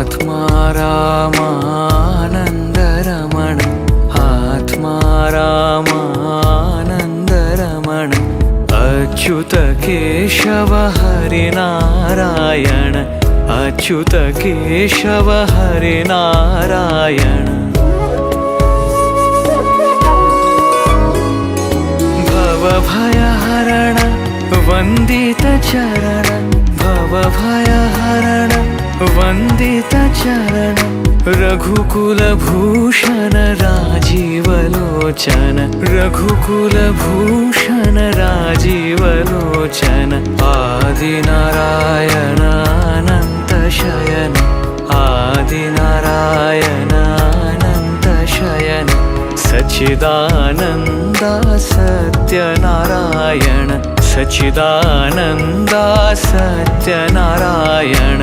आत्मा रामानन्दरमण आत्मा रामानन्दरमण अच्युत केशव हरिनारायण अच्युत केशव हरिनारायण भवभयहरण वन्दित चरण भवभयहरण वन्दित चरण रघुकुलभूषण राजीवलोचन रघुकुलभूषण राजीवलोचन आदिनारायण अनंत शयन आदिनारायण अनंत शयन सच्चिदानन्दा सत्यनारायण सच्चिदानन्दा सत्यनारायण